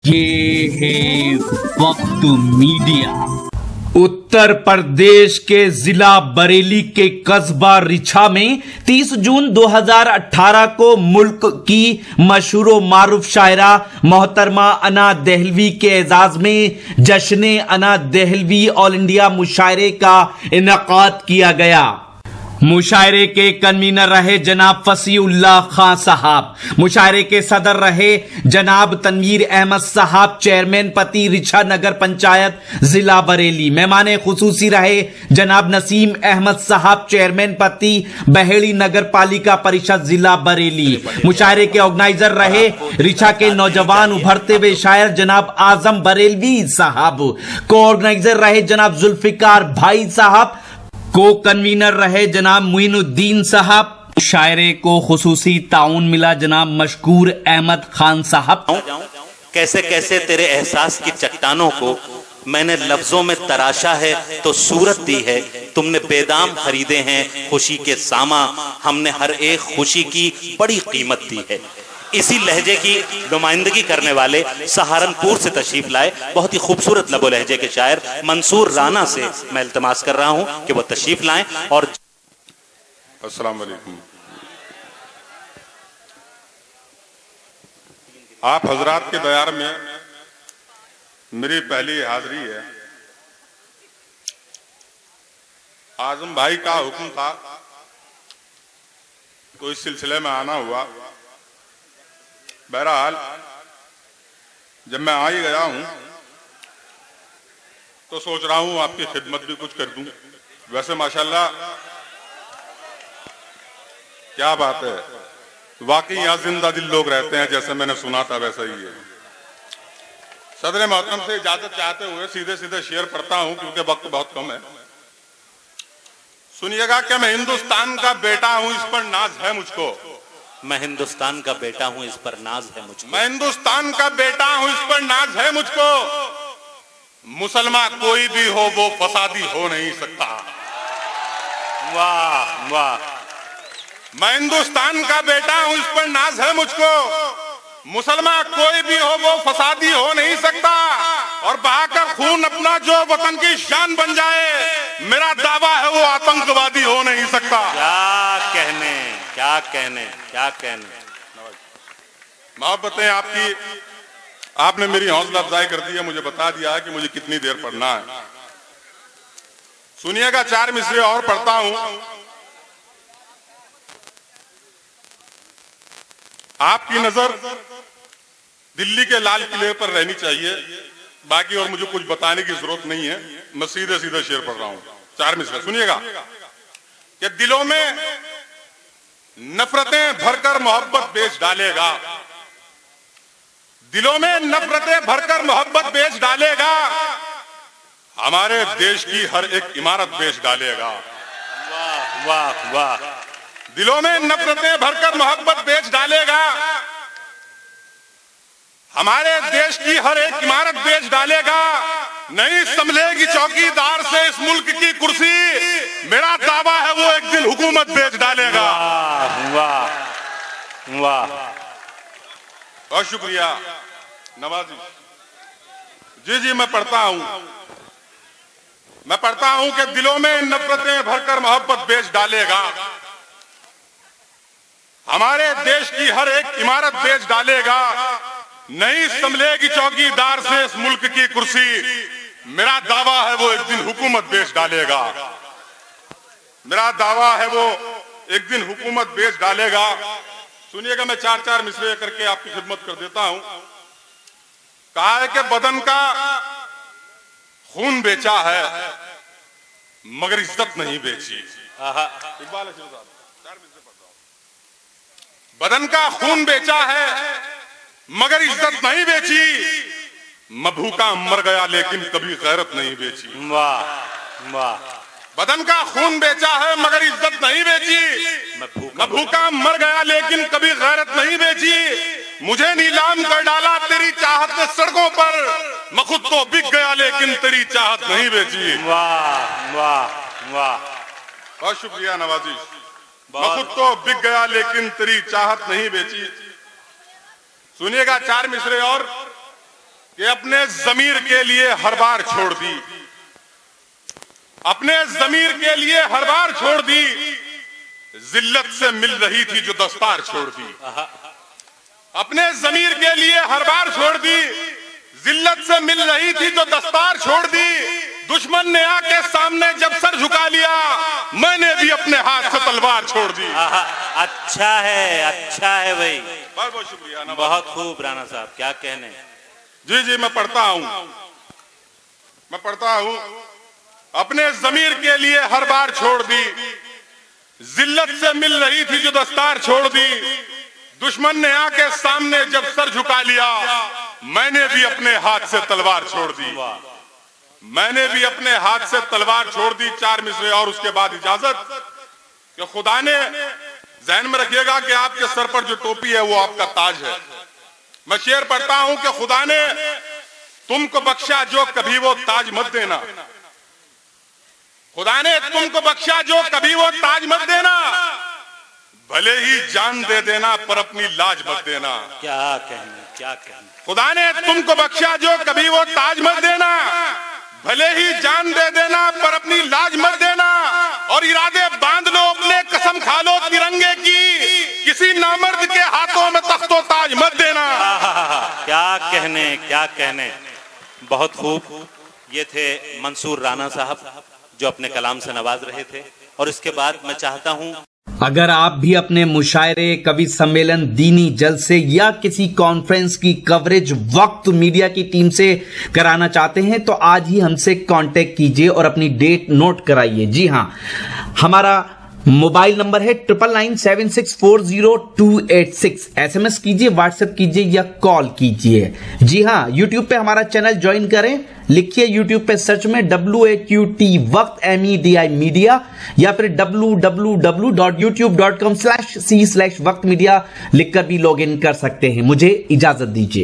ये है वक्त मीडिया। उत्तर प्रदेश के जिला बरेली के कस्बा रिछा में 30 जून 2018 को मुल्क की मशहूर मारूफ शायरा मोहतरमा अना दहलवी के एजाज में जश्न अना दहलवी ऑल इंडिया मुशायरे का इनेकाद किया गया। मुशायरे के कन्वीनर रहे जनाब फसीउल्लाह खां साहब, मुशायरे के सदर रहे जनाब तनवीर अहमद साहब, चेयरमैन पति रिछा नगर पंचायत जिला बरेली। मेहमान खुसूसी रहे जनाब नसीम अहमद साहब, चेयरमैन पति बहेड़ी नगर पालिका परिषद जिला बरेली। मुशायरे के ऑर्गेनाइजर रहे रिछा के नौजवान उभरते हुए शायर जनाब आजम बरेलवी साहब, को ऑर्गेनाइजर रहे जनाब जुल्फिकार भाई साहब, को कन्वीनर रहे जनाब मुइनुद्दीन साहब। शायरे को खुसूसी ताउन मिला जनाब मशकूर अहमद खान साहब। कैसे कैसे तेरे एहसास की चट्टानों को मैंने लफ्जों में तराशा है तो सूरत दी है। तुमने बेदाम खरीदे हैं खुशी के सामा, हमने हर एक खुशी की बड़ी कीमत दी है। इसी लहजे की नुमाइंदगी करने वाले सहारनपुर से तशरीफ लाए बहुत ही खूबसूरत लबो लहजे के शायर मंसूर राना से मैं इल्तमास कर रहा हूं कि वो तशरीफ लाएं। और अस्सलाम वालेकुम। आप हजरात के दयार में मेरी पहली हाजिरी है। आजम भाई का हुक्म था तो इस सिलसिले में आना हुआ। बहरहाल जब मैं आ ही गया हूं तो सोच रहा हूं आपकी खिदमत भी कुछ कर दूं। वैसे माशाल्लाह क्या बात है, वाकई यहां जिंदा दिल लोग रहते हैं, जैसे मैंने सुना था वैसा ही है। सदर मोहतरम से इजाजत चाहते हुए सीधे सीधे शेर पढ़ता हूं क्योंकि वक्त बहुत कम है। सुनिएगा कि मैं हिंदुस्तान का बेटा हूं, इस पर नाज है मुझको। मैं हिंदुस्तान का बेटा हूं, इस पर नाज है मुझको। मैं हिंदुस्तान का बेटा हूं, इस पर नाज है मुझको। मुसलमान कोई भी हो वो फसादी हो नहीं सकता। वाह वाह। मैं हिंदुस्तान का बेटा हूं, इस पर नाज है मुझको। मुसलमान कोई भी हो वो फसादी हो नहीं सकता। और बहाकर खून अपना जो वतन की शान बन जाए, मेरा दावा है वो आतंकवादी हो नहीं सकता। क्या कहने क्या कहने क्या कहने। मोहब्बतें आपकी, आपने मेरी हौसला अफजाई कर दी है, मुझे बता दिया है कि मुझे कितनी देर पढ़ना है। सुनिएगा, 4 मिसरे और पढ़ता हूं। आपकी नजर दिल्ली के लाल किले पर रहनी चाहिए, बाकी और मुझे कुछ बताने की जरूरत नहीं है। मैं सीधे सीधे शेर पढ़ रहा हूं, 4 मिसरे सुनिएगा। कि दिलों में नफरतें भरकर मोहब्बत बेच डालेगा, दिलों में नफरतें भरकर मोहब्बत बेच डालेगा, हमारे देश की हर एक इमारत बेच डालेगा। वाह वाह वाह। दिलों में नफरतें भरकर मोहब्बत बेच डालेगा, हमारे देश की हर एक इमारत बेच डालेगा। नहीं संभलेगी चौकीदार से इस मुल्क की कुर्सी, मेरा दावा है वो एक दिन हुकूमत बेच डालेगा। वाह वाह। बहुत शुक्रिया नवाजी जी। जी मैं पढ़ता हूं कि दिलों में नफरतें भरकर मोहब्बत बेच डालेगा, हमारे देश की हर एक इमारत बेच डालेगा। नहीं संभलेगी चौकीदार से इस मुल्क की कुर्सी, मेरा दावा है वो एक दिन हुकूमत बेच डालेगा। मेरा दावा है वो एक दिन हुकूमत बेच डालेगा। सुनिएगा, मैं 4-4 मिसरे करके आपकी खिदमत कर देता हूं। कहा है कि बदन का खून बेचा है मगर इज्जत नहीं बेची। इकबाल है साहब, 4 मिसरे पढ़ता हूं। बदन का खून बेचा है मगर इज्जत नहीं बेची, मैं भूखा मर गया लेकिन कभी गैरत नहीं बेची। वाह वाह। बदन का खून बेचा है मगर इज्जत नहीं बेची, मैं भूखा मर गया लेकिन कभी गैरत नहीं बेची। मुझे नीलाम कर डाला तेरी चाहत ने सड़कों पर, मैं खुद तो बिक गया लेकिन तेरी चाहत नहीं बेची। वाह वाह वाह। बहुत शुक्रिया नवाजी। मैं खुद तो बिक गया लेकिन तेरी चाहत नहीं बेची। सुनिएगा 4 मिसरे और। कि अपने जमीर के लिए हर बार छोड़ दी, अपने जमीर के लिए हर बार छोड़ दी, जिल्लत से मिल रही थी जो दस्तार छोड़ दी। अपने जमीर के लिए हर बार छोड़ दी, जिल्लत से मिल रही थी जो दस्तार छोड़ दी। दुश्मन ने आके सामने जब सर झुका लिया, मैंने भी अपने हाथ से तलवार छोड़ दी। अच्छा है भाई, बहुत बहुत शुक्रिया। बहुत खूब राणा साहब, क्या कहने। जी मैं पढ़ता हूं। अपने जमीर के लिए हर बार छोड़ दी, जिल्लत से मिल रही थी जो दस्तार छोड़ दी। दुश्मन ने आके सामने जब सर झुका लिया, मैंने भी अपने हाथ से तलवार छोड़ दी। मैंने भी अपने हाथ से तलवार छोड़ दी। 4 मिसरे और उसके बाद इजाजत कि खुदा ने, ज़हन में रखिएगा कि आपके सर पर जो टोपी है वो आपका ताज है। मैं शेर पढ़ता हूं कि खुदा ने तुमको बख्शा जो कभी वो ताज मत देना। खुदा ने तुमको बख्शा जो कभी वो ताज मत देना, भले ही जान दे देना पर अपनी लाज मत देना। क्या कहने। खुदा ने तुमको बख्शा जो कभी वो ताज मत देना, भले ही जान दे देना पर अपनी लाज मत देना। और इरादे बांध लो अपने, कसम खा लो तिरंगे की, किसी नामर्द के हाथों में तख्तो ताज मत देना। क्या कहने। बहुत खूब। ये थे मंसूर राणा साहब जो अपने कलाम से नवाज रहे थे। और इसके बाद मैं चाहता हूं, अगर आप भी अपने मुशायरे, कवि सम्मेलन, दीनी जलसे या किसी कॉन्फ्रेंस की कवरेज वक्त मीडिया की टीम से कराना चाहते हैं तो आज ही हमसे कांटेक्ट कीजिए और अपनी डेट नोट कराइए। जी हां, हमारा मोबाइल नंबर है 9997640286। SMS कीजिए, व्हाट्सएप कीजिए या कॉल कीजिए। जी हां, यूट्यूब पे हमारा चैनल ज्वाइन करें। लिखिए यूट्यूब पे सर्च में WAQT वक्त MEDI मीडिया या फिर www.youtube.com/c/वक्त मीडिया लिखकर भी लॉग इन कर सकते हैं। मुझे इजाजत दीजिए।